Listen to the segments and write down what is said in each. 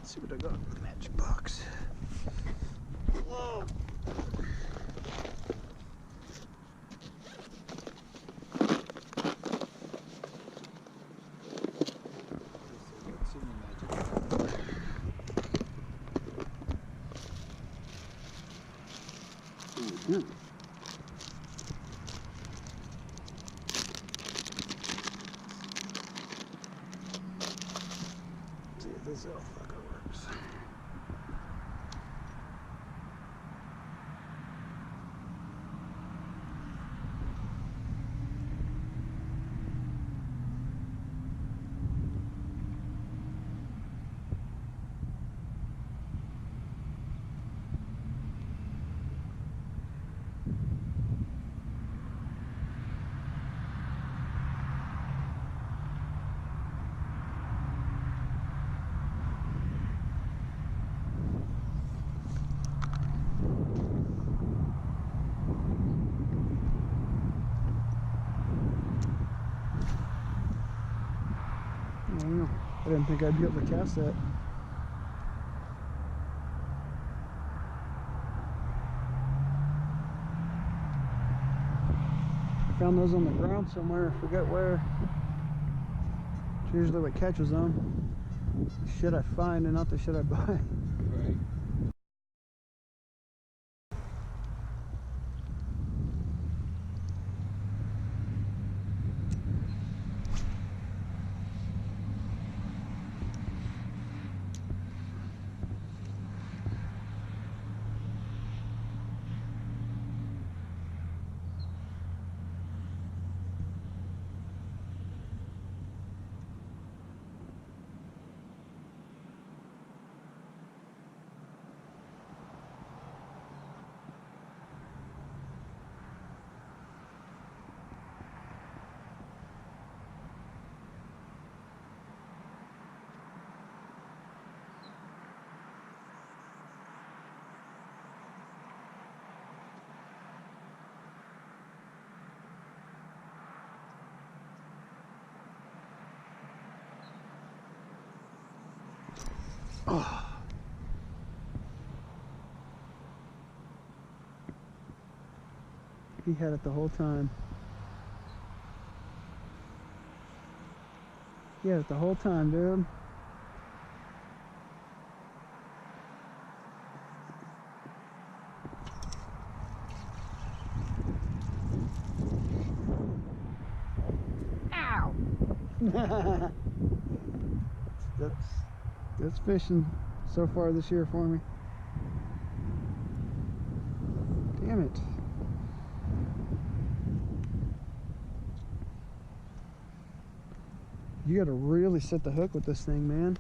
Let's see what I got in the magic box. Whoa. What's in the magic box? Mm-hmm. See if this little fucker works. I don't know. I didn't think I'd be able to cast that. Found those on the ground somewhere. I forget where. It's usually what catches them. The shit I find and not the shit I buy. Right. Oh. He had it the whole time. He had it the whole time, dude. Ow! That's fishing so far this year for me. Damn it. You gotta really set the hook with this thing, man.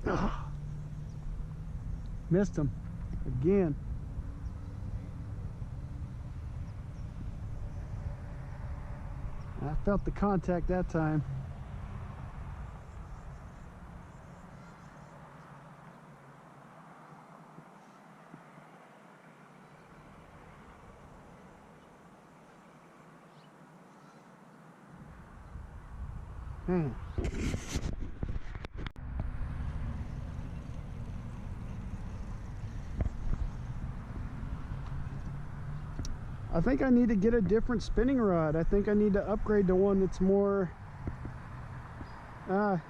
Oh. Missed him again. I felt the contact that time. Man. I think I need to get a different spinning rod. I think I need to upgrade to one that's more...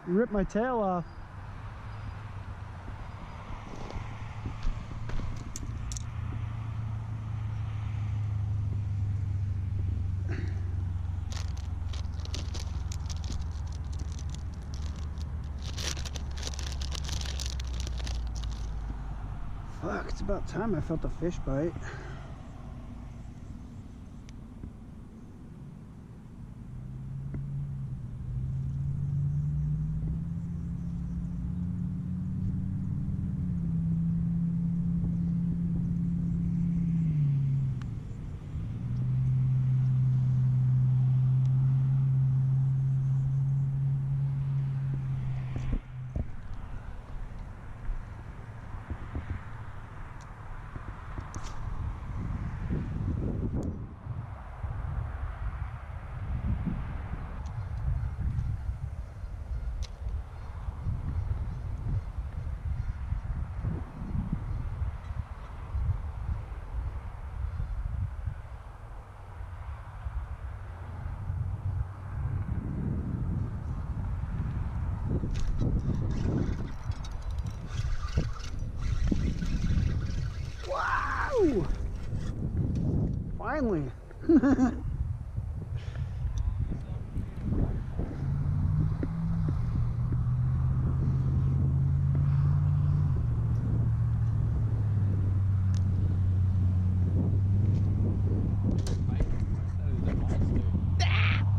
rip my tail off. Fuck, it's about time I felt a fish bite. Woo! Finally.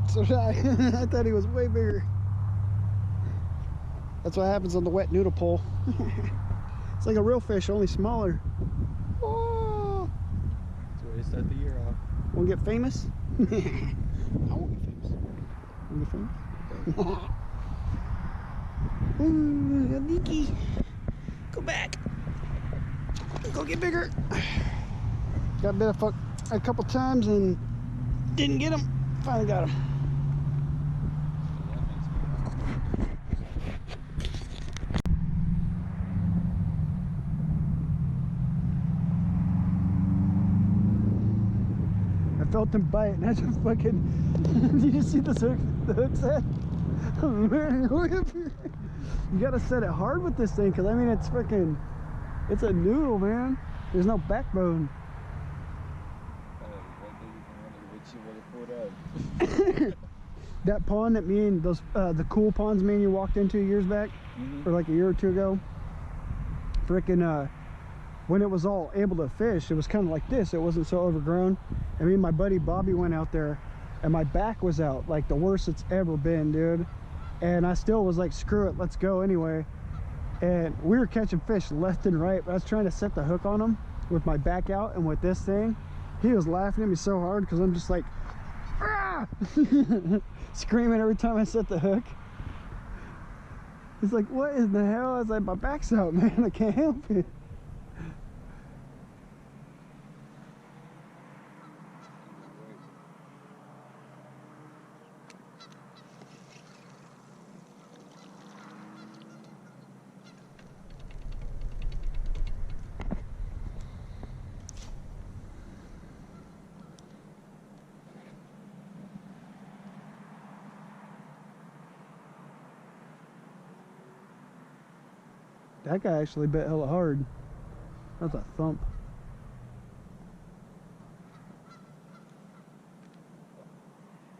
So did I. I thought he was way bigger. That's what happens on the wet noodle pole. It's like a real fish, only smaller. Oh. That's where you start the year off. Won't get famous? I won't get famous. Won't get famous? Ooh, dinky. Go back. Go get bigger. Got bit of fuck a couple times and didn't get him. Finally got him. I felt him bite and I just fucking. Did you see this hook? The hook set? Oh, man, you gotta set it hard with this thing, because I mean it's fucking. It's a noodle, man. There's no backbone. That pond that me and those the cool ponds me and you walked into years back, or like a year or two ago, freaking when it was all able to fish, it was kind of like this. It wasn't so overgrown. I mean, my buddy Bobby went out there and my back was out, like the worst it's ever been, dude. And I still was like, screw it, let's go anyway. And we were catching fish left and right, but I was trying to set the hook on him with my back out, and with this thing, he was laughing at me so hard because I'm just like, ah! Screaming every time I set the hook. He's like, what in the hell? I was like, my back's out, man, I can't help it. That guy actually bit hella hard. That's a thump.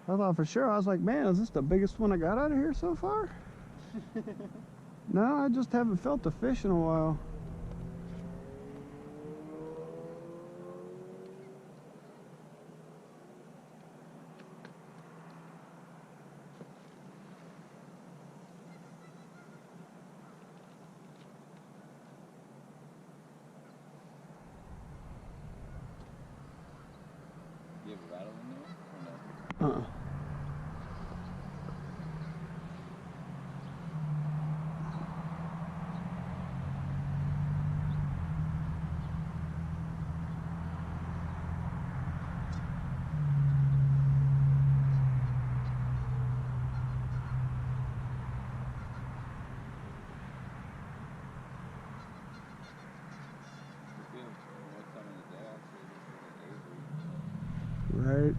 I thought for sure, I was like, man, is this the biggest one I got out of here so far? No, I just haven't felt the fish in a while. You have a rattle in there or no? Right.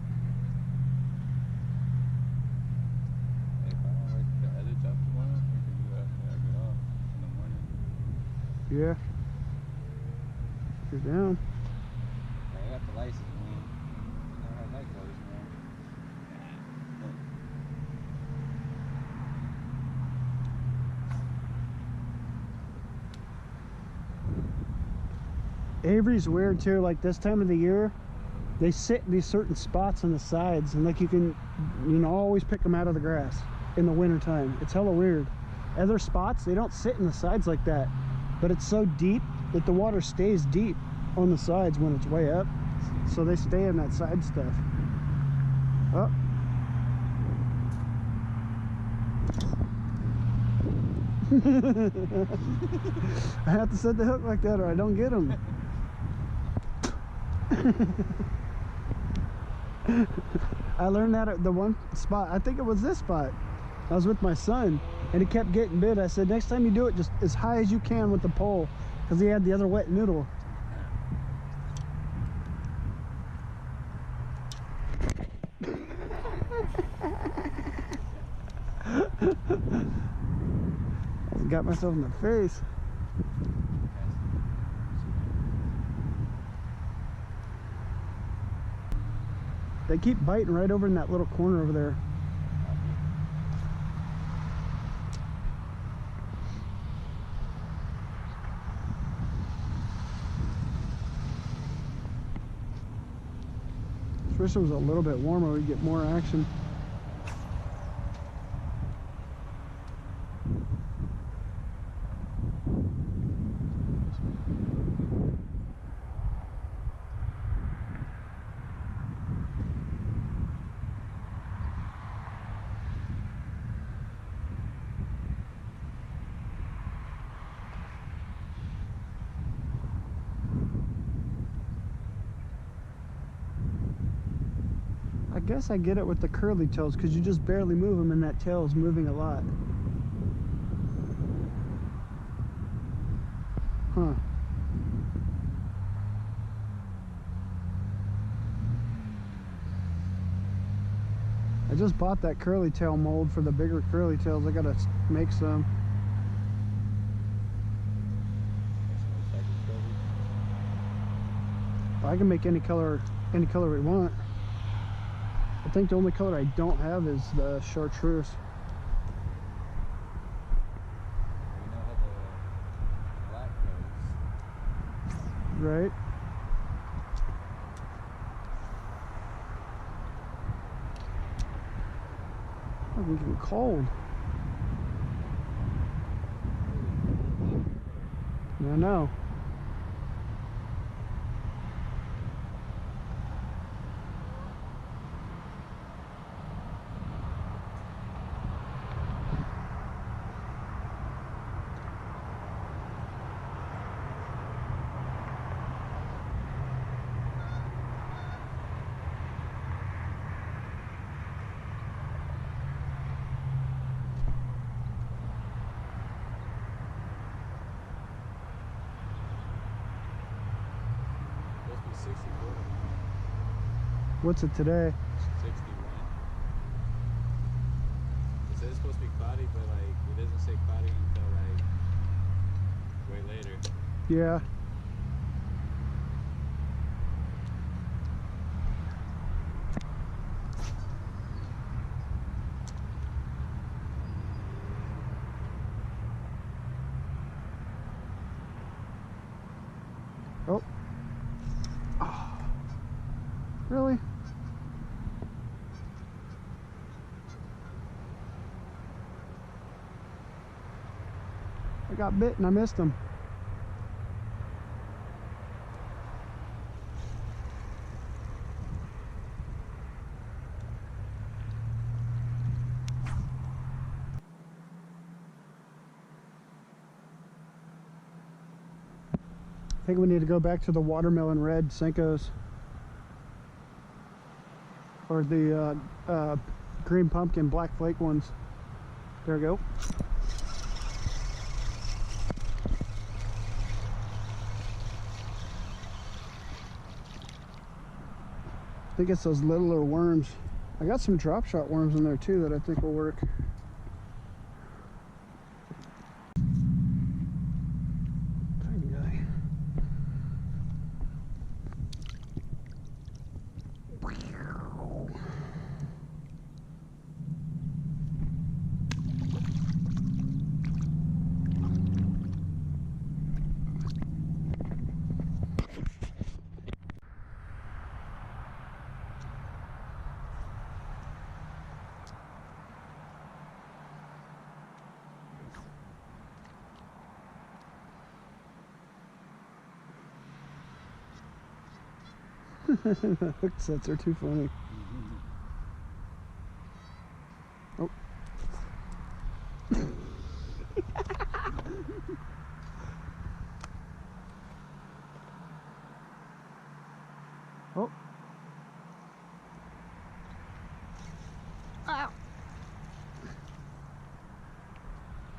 If I don't like the other job tomorrow, we can do that after I get off in the morning. Yeah. You're down. I got the license, man. You know how that goes, man. Avery's weird too, like this time of the year. They sit in these certain spots on the sides, and like you can, you know, always pick them out of the grass in the winter time. It's hella weird. Other spots, they don't sit in the sides like that, but it's so deep that the water stays deep on the sides when it's way up, so they stay in that side stuff. Oh. I have to set the hook like that or I don't get them. I learned that at the one spot, I think it was this spot. I was with my son and he kept getting bit. I said, next time you do it, just as high as you can with the pole, because he had the other wet noodle. I got myself in the face. They keep biting right over in that little corner over there. I wish it was a little bit warmer, we'd get more action. I guess I get it with the curly tails because you just barely move them and that tail is moving a lot. Huh. I just bought that curly tail mold for the bigger curly tails. I gotta make some. I can make any color we want. I think the only color I don't have is the chartreuse. You know how the black goes. Right? I'm getting cold. I know. What's it today? 61. It says it's supposed to be cloudy, but like it doesn't say cloudy until like way later. Yeah. Oh. Oh. Really? I got bit and I missed him. I think we need to go back to the watermelon red Senkos. Or the green pumpkin black flake ones. There we go. I think it's those littler worms. I got some drop shot worms in there too that I think will work. Tiny guy. Hook sets are too funny. Oh. Oh. Ow.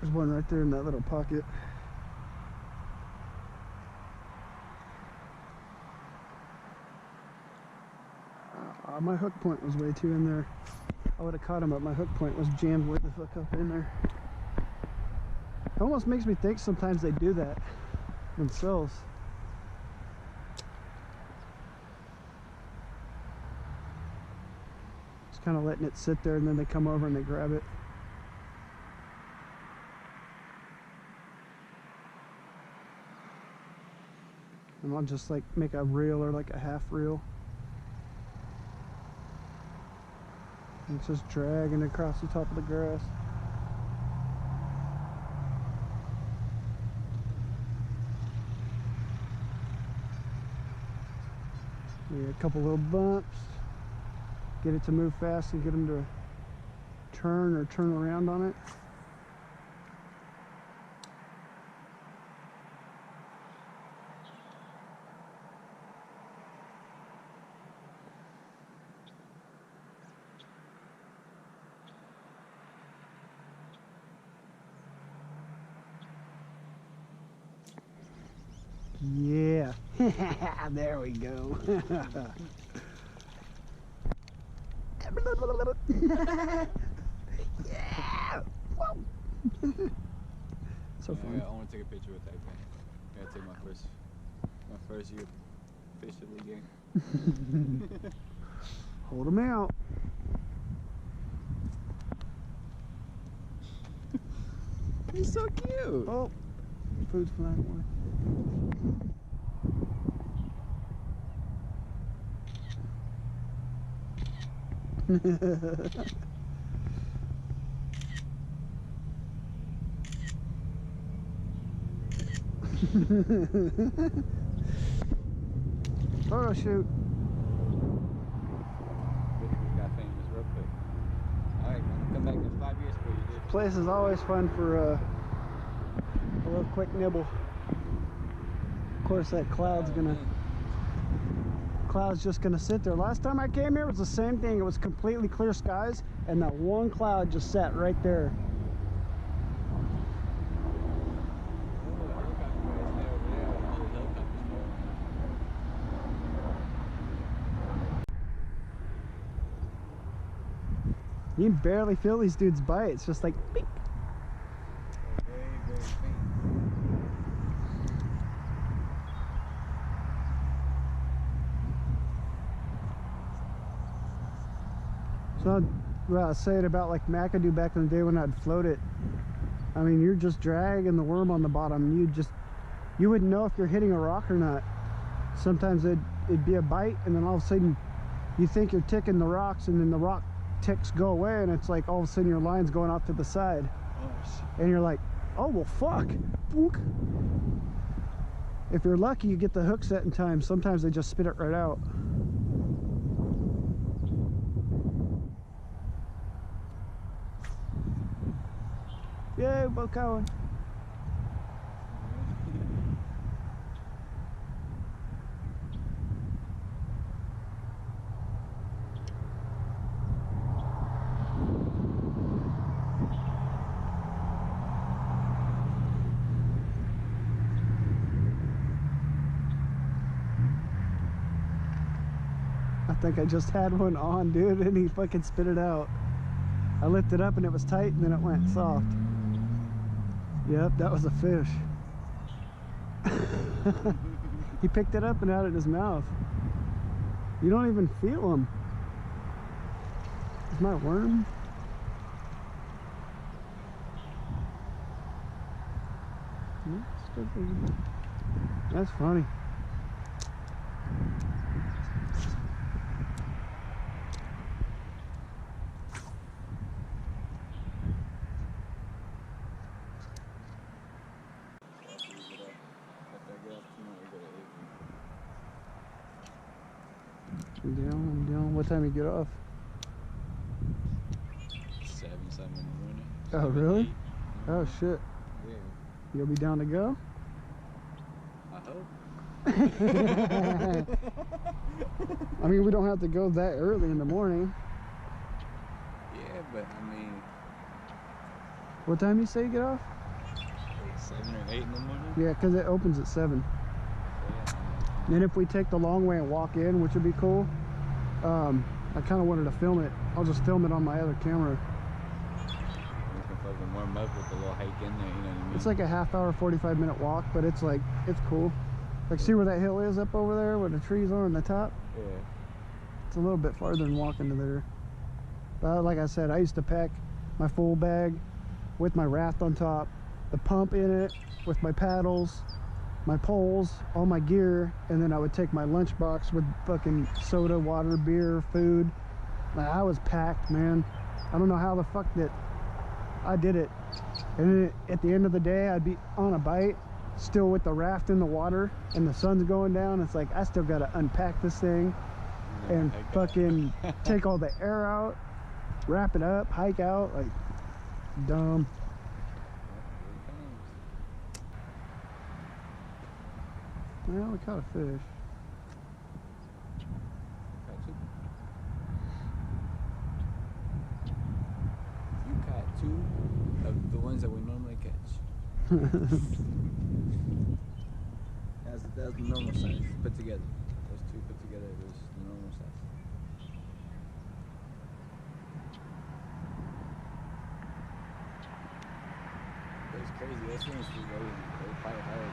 There's one right there in that little pocket. My hook point was way too in there. I would have caught him, but my hook point was jammed way the fuck up in there. It almost makes me think sometimes they do that themselves. kind of letting it sit there, and then they come over and they grab it. And I'll just like make a reel or like a half reel. And it's just dragging across the top of the grass. Yeah, a couple little bumps. Get it to move fast and get them to turn or turn around on it. Yeah, there we go. Yeah. So fun. I want to take a picture with that guy. I gotta take my first year officially game. Hold them out. He's so cute. Oh, food's flying away. Photo shoot. Got famous real quick. Alright, come back in 5 years for you, dude. Place is always fun for a little quick nibble. Of course, that cloud's just gonna sit there. Last time I came here, it was the same thing. It was completely clear skies, and that one cloud just sat right there. You can barely feel these dudes bite. It's just like beep. Very, very faint. So what I was saying about like McAdoo back in the day when I'd float it. I mean, you're just dragging the worm on the bottom. You wouldn't know if you're hitting a rock or not. Sometimes it'd be a bite, and then all of a sudden you think you're ticking the rocks, and then the rock ticks go away, and it's like all of a sudden your line's going off to the side. Oh, shit. And you're like, oh well, fuck. Boink. If you're lucky, you get the hook set in time. Sometimes they just spit it right out. Yay, bow cowing. I think I just had one on, dude, and he fucking spit it out. I lifted up and it was tight, and then it went soft. Yep, that was a fish. He picked it up and out of his mouth. You don't even feel him. Is my worm? That's funny. I'm down. What time you get off? 7 in the morning. Oh, really? Oh, shit. Yeah. You'll be down to go? I hope. I mean, we don't have to go that early in the morning. Yeah, but I mean, What time you say you get off? like 7 or 8 in the morning. Yeah, because it opens at 7. Yeah. Then if we take the long way and walk in, which would be cool, I kind of wanted to film it. I'll just film it on my other camera. We can fucking warm up with a little hike in there, you know what I mean? It's like a half-hour, 45-minute walk, but it's like, it's cool. Like, see where that hill is up over there, where the trees are on the top? Yeah. It's a little bit farther than walking to there. But like I said, I used to pack my full bag with my raft on top, the pump in it with my paddles, my poles, all my gear, and then I would take my lunchbox with fucking soda, water, beer, food. Like, I was packed, man. I don't know how the fuck that I did it. And then at the end of the day, I'd be on a bite, still with the raft in the water, and the sun's going down. It's like I still gotta unpack this thing and fucking take all the air out, wrap it up, hike out. Like, dumb. Well, we caught a fish. You caught 2 of the ones that we normally catch. That's the normal size put together. Those 2 put together was the normal size. It was crazy. This one was probably hard.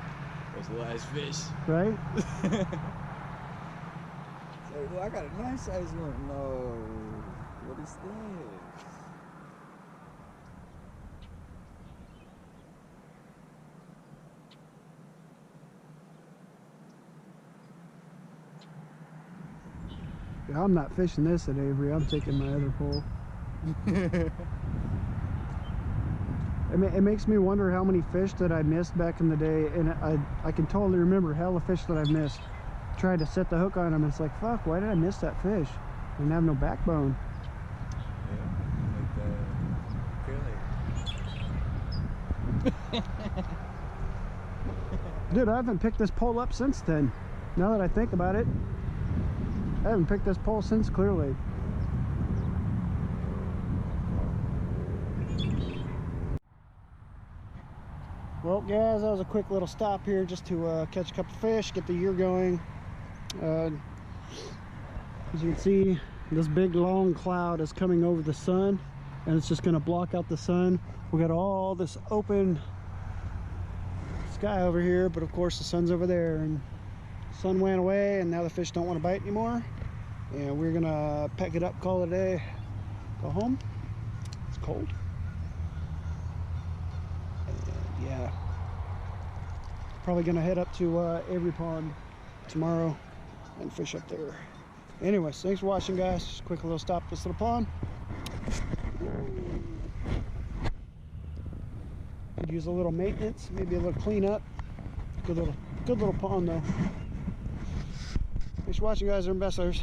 It was a little ass fish. Right? So, well, I got a nice size one. No. What is this? I'm not fishing this at Avery. I'm taking my other pole. It makes me wonder how many fish that I missed back in the day, and I can totally remember hella fish that I've missed. Tried to set the hook on them, and it's like, fuck, why did I miss that fish? I didn't have no backbone. Yeah, like Dude, I haven't picked this pole up since then. Now that I think about it, I haven't picked this pole since Clear Lake. Well, guys, that was a quick little stop here just to catch a couple fish, get the year going. As you can see, this big long cloud is coming over the sun, and it's just going to block out the sun. We got all this open sky over here, but of course the sun's over there, and the sun went away, and now the fish don't want to bite anymore. And we're gonna pack it up, call it a day, go home. It's cold. And yeah, probably gonna head up to Avery Pond tomorrow and fish up there. Anyways, thanks for watching, guys. Just a quick little stop at this little pond. Could use a little maintenance, maybe a little cleanup. Good little pond though. Thanks for watching, guys. They're ambassadors.